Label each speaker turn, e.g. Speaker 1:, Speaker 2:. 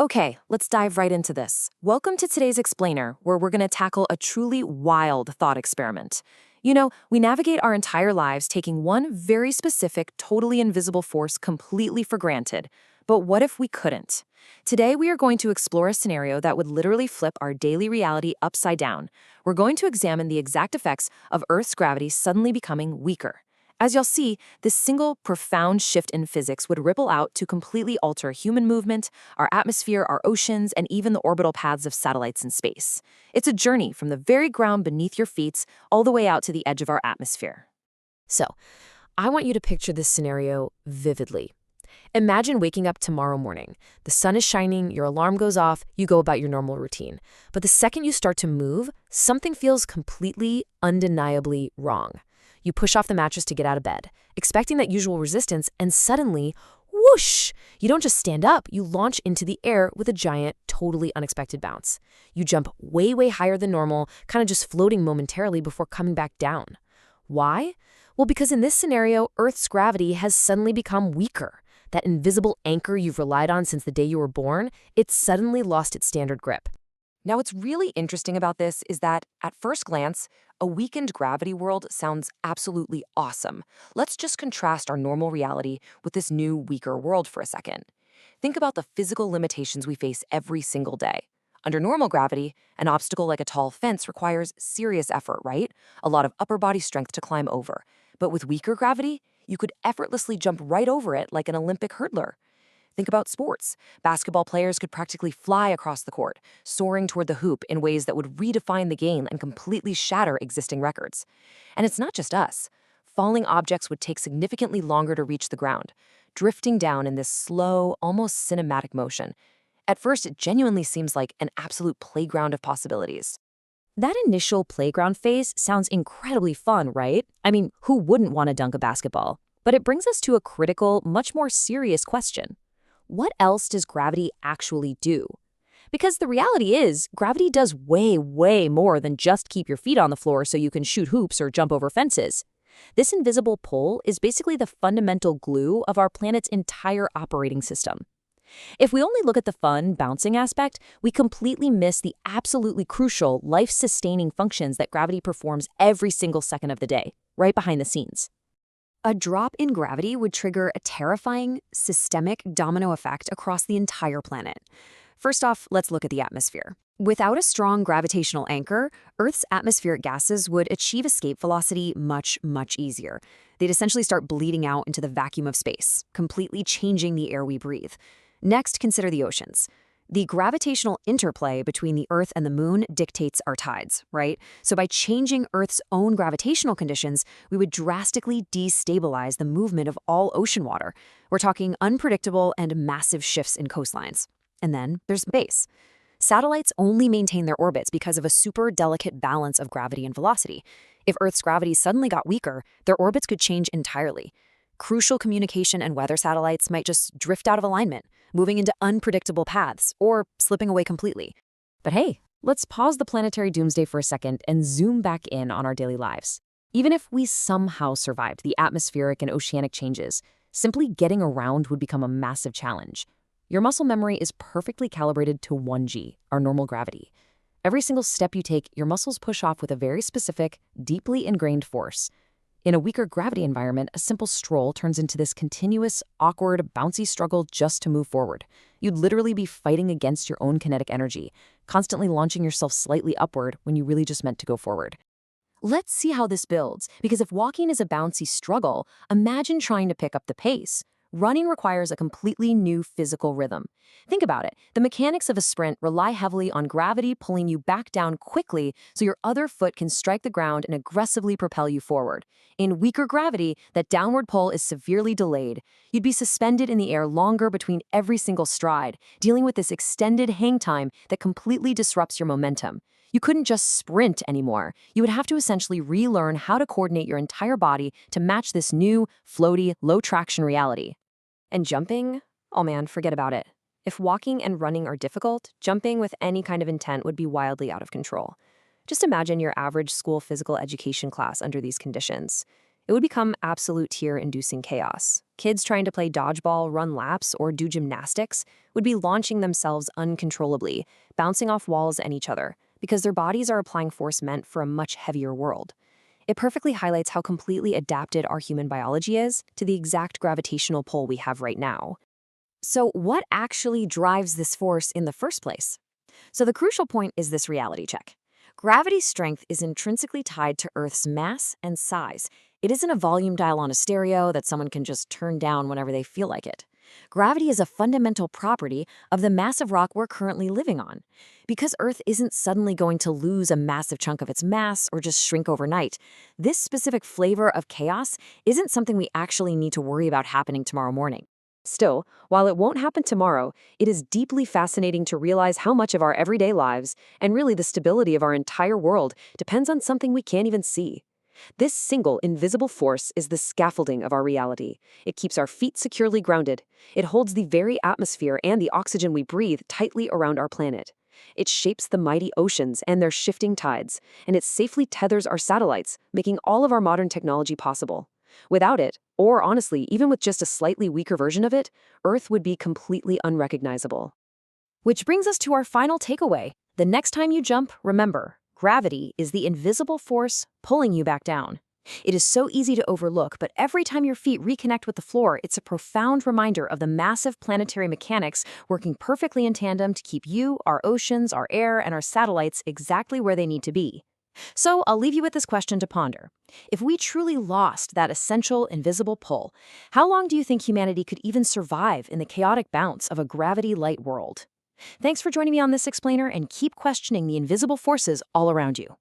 Speaker 1: Okay, let's dive right into this. Welcome to today's Explainer, where we're going to tackle a truly wild thought experiment. We navigate our entire lives taking one very specific, totally invisible force completely for granted. But what if we couldn't? Today, we are going to explore a scenario that would literally flip our daily reality upside down. We're going to examine the exact effects of Earth's gravity suddenly becoming weaker. As you'll see, this single profound shift in physics would ripple out to completely alter human movement, our atmosphere, our oceans, and even the orbital paths of satellites in space. It's a journey from the very ground beneath your feet all the way out to the edge of our atmosphere. So, I want you to picture this scenario vividly. Imagine waking up tomorrow morning. The sun is shining, your alarm goes off, you go about your normal routine. But the second you start to move, something feels completely, undeniably wrong. You push off the mattress to get out of bed, expecting that usual resistance, and suddenly, whoosh! You don't just stand up, you launch into the air with a giant, totally unexpected bounce. You jump way, way higher than normal, kind of just floating momentarily before coming back down. Why? Well, because in this scenario, Earth's gravity has suddenly become weaker. That invisible anchor you've relied on since the day you were born, it's suddenly lost its standard grip. Now, what's really interesting about this is that, at first glance, a weakened gravity world sounds absolutely awesome. Let's just contrast our normal reality with this new, weaker world for a second. Think about the physical limitations we face every single day. Under normal gravity, an obstacle like a tall fence requires serious effort, right? A lot of upper body strength to climb over. But with weaker gravity, you could effortlessly jump right over it like an Olympic hurdler. Think about sports. Basketball players could practically fly across the court, soaring toward the hoop in ways that would redefine the game and completely shatter existing records. And it's not just us. Falling objects would take significantly longer to reach the ground, drifting down in this slow, almost cinematic motion. At first, it genuinely seems like an absolute playground of possibilities. That initial playground phase sounds incredibly fun, right? I mean, who wouldn't want to dunk a basketball? But it brings us to a critical, much more serious question. What else does gravity actually do? Because the reality is, gravity does way, way more than just keep your feet on the floor so you can shoot hoops or jump over fences. This invisible pull is basically the fundamental glue of our planet's entire operating system. If we only look at the fun, bouncing aspect, we completely miss the absolutely crucial, life-sustaining functions that gravity performs every single second of the day, right behind the scenes. A drop in gravity would trigger a terrifying, systemic domino effect across the entire planet. First off, let's look at the atmosphere. Without a strong gravitational anchor, Earth's atmospheric gases would achieve escape velocity much, much easier. They'd essentially start bleeding out into the vacuum of space, completely changing the air we breathe. Next, consider the oceans. The gravitational interplay between the Earth and the Moon dictates our tides, right? So by changing Earth's own gravitational conditions, we would drastically destabilize the movement of all ocean water. We're talking unpredictable and massive shifts in coastlines. And then there's space. Satellites only maintain their orbits because of a super delicate balance of gravity and velocity. If Earth's gravity suddenly got weaker, their orbits could change entirely. Crucial communication and weather satellites might just drift out of alignment, moving into unpredictable paths, or slipping away completely. But hey, let's pause the planetary doomsday for a second and zoom back in on our daily lives. Even if we somehow survived the atmospheric and oceanic changes, simply getting around would become a massive challenge. Your muscle memory is perfectly calibrated to 1G, our normal gravity. Every single step you take, your muscles push off with a very specific, deeply ingrained force. In a weaker gravity environment, a simple stroll turns into this continuous, awkward, bouncy struggle just to move forward. You'd literally be fighting against your own kinetic energy, constantly launching yourself slightly upward when you really just meant to go forward. Let's see how this builds, because if walking is a bouncy struggle, imagine trying to pick up the pace. Running requires a completely new physical rhythm. Think about it. The mechanics of a sprint rely heavily on gravity pulling you back down quickly so your other foot can strike the ground and aggressively propel you forward. In weaker gravity, that downward pull is severely delayed. You'd be suspended in the air longer between every single stride, dealing with this extended hang time that completely disrupts your momentum. You couldn't just sprint anymore. You would have to essentially relearn how to coordinate your entire body to match this new, floaty, low-traction reality. And jumping? Oh man, forget about it. If walking and running are difficult, jumping with any kind of intent would be wildly out of control. Just imagine your average school physical education class under these conditions.
Speaker 2: It would become absolute tear-inducing chaos. Kids trying to play dodgeball, run laps, or do gymnastics would be launching themselves uncontrollably, bouncing off walls and each other, because their bodies are applying force meant for a much heavier world. It perfectly highlights how completely adapted our human biology is to the exact gravitational pull we have right now. So, what actually drives this force in the first place? So, the crucial point is this reality check. Gravity's strength is intrinsically tied to Earth's mass and size. It isn't a volume dial on a stereo that someone can just turn down whenever they feel like it. Gravity is a fundamental property of the massive rock we're currently living on. Because Earth isn't suddenly going to lose a massive chunk of its mass or just shrink overnight, this specific flavor of chaos isn't something we actually need to worry about happening tomorrow morning. Still, while it won't happen tomorrow, it is deeply fascinating to realize how much of our everyday lives, and really the stability of our entire world, depends on something we can't even see. This single, invisible force is the scaffolding of our reality. It keeps our feet securely grounded. It holds the very atmosphere and the oxygen we breathe tightly around our planet. It shapes the mighty oceans and their shifting tides, and it safely tethers our satellites, making all of our modern technology possible. Without it, or honestly, even with just a slightly weaker version of it, Earth would be completely unrecognizable. Which brings us to our final takeaway. The next time you jump, remember, gravity is the invisible force pulling you back down. It is so easy to overlook, but every time your feet reconnect with the floor, it's a profound reminder of the massive planetary mechanics working perfectly in tandem to keep you, our oceans, our air, and our satellites exactly where they need to be. So I'll leave you with this question to ponder. If we truly lost that essential invisible pull, how long do you think humanity could even survive in the chaotic bounce of a gravity-light world? Thanks for joining me on this explainer, and keep questioning the invisible forces all around you.